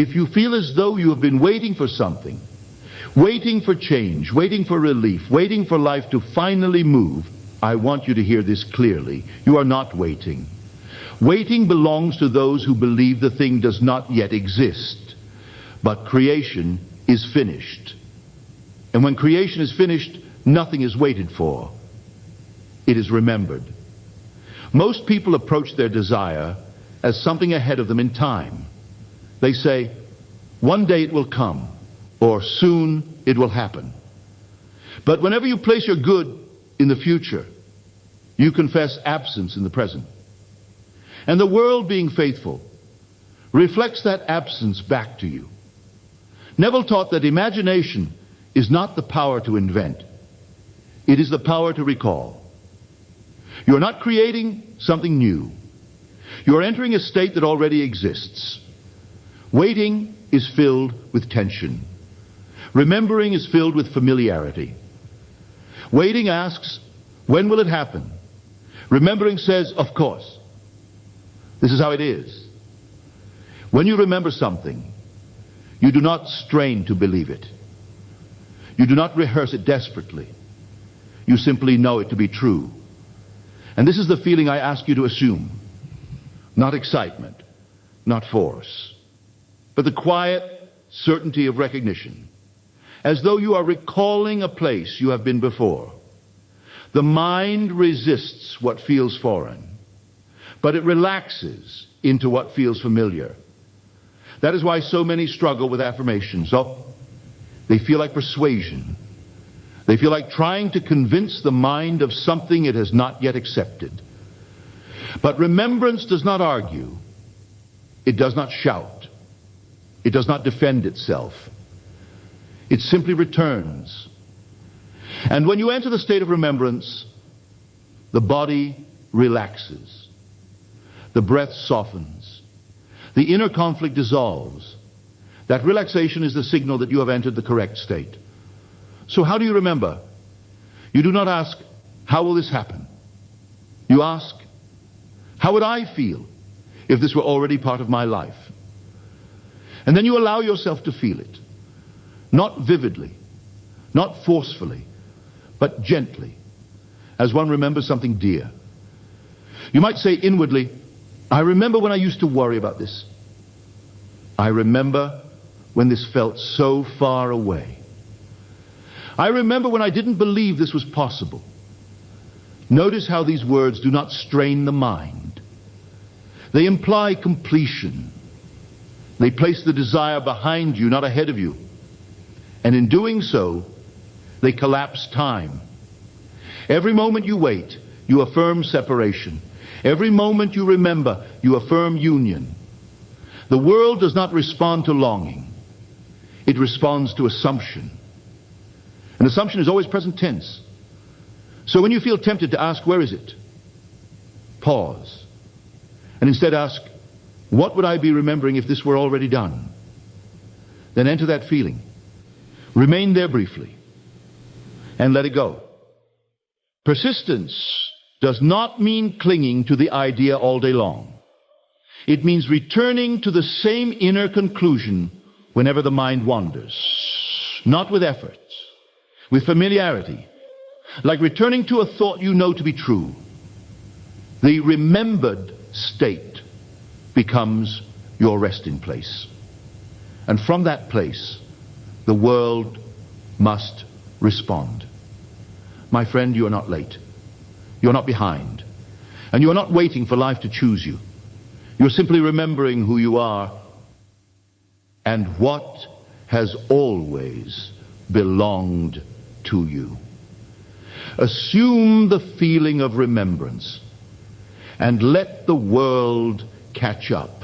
If you feel as though you have been waiting for something, waiting for change, waiting for relief, waiting for life to finally move, I want you to hear this clearly. You are not waiting. Waiting belongs to those who believe the thing does not yet exist. But creation is finished. And when creation is finished, nothing is waited for. It is remembered. Most people approach their desire as something ahead of them in time. They say, one day it will come, or soon it will happen. But whenever you place your good in the future, you confess absence in the present. And the world, being faithful, reflects that absence back to you. Neville taught that imagination is not the power to invent. It is the power to recall. You are not creating something new. You are entering a state that already exists. Waiting is filled with tension. Remembering is filled with familiarity. Waiting asks, when will it happen? Remembering says, of course. This is how it is. When you remember something, you do not strain to believe it. You do not rehearse it desperately. You simply know it to be true. And this is the feeling I ask you to assume. Not excitement, not force, but the quiet certainty of recognition, as though you are recalling a place you have been before. The mind resists what feels foreign, but it relaxes into what feels familiar. That is why so many struggle with affirmations. They feel like persuasion. They feel like trying to convince the mind of something it has not yet accepted. But remembrance does not argue. It does not shout. It does not defend itself. It simply returns. And when you enter the state of remembrance, the body relaxes. The breath softens. The inner conflict dissolves. That relaxation is the signal that you have entered the correct state. So how do you remember? You do not ask, how will this happen? You ask, how would I feel if this were already part of my life? And then you allow yourself to feel it. Not vividly, not forcefully, but gently, as one remembers something dear. You might say inwardly, I remember when I used to worry about this. I remember when this felt so far away. I remember when I didn't believe this was possible. Notice how these words do not strain the mind. They imply completion. They place the desire behind you, not ahead of you. And in doing so, they collapse time. Every moment you wait, you affirm separation. Every moment you remember, you affirm union. The world does not respond to longing. It responds to assumption. And assumption is always present tense. So when you feel tempted to ask, where is it? Pause. And instead ask, what would I be remembering if this were already done? Then enter that feeling. Remain there briefly. And let it go. Persistence does not mean clinging to the idea all day long. It means returning to the same inner conclusion whenever the mind wanders. Not with effort, with familiarity, like returning to a thought you know to be true. The remembered state becomes your resting place. And from that place, the world must respond. My friend, you are not late. You're not behind. And you are not waiting for life to choose you. You're simply remembering who you are and what has always belonged to you. Assume the feeling of remembrance and let the world catch up.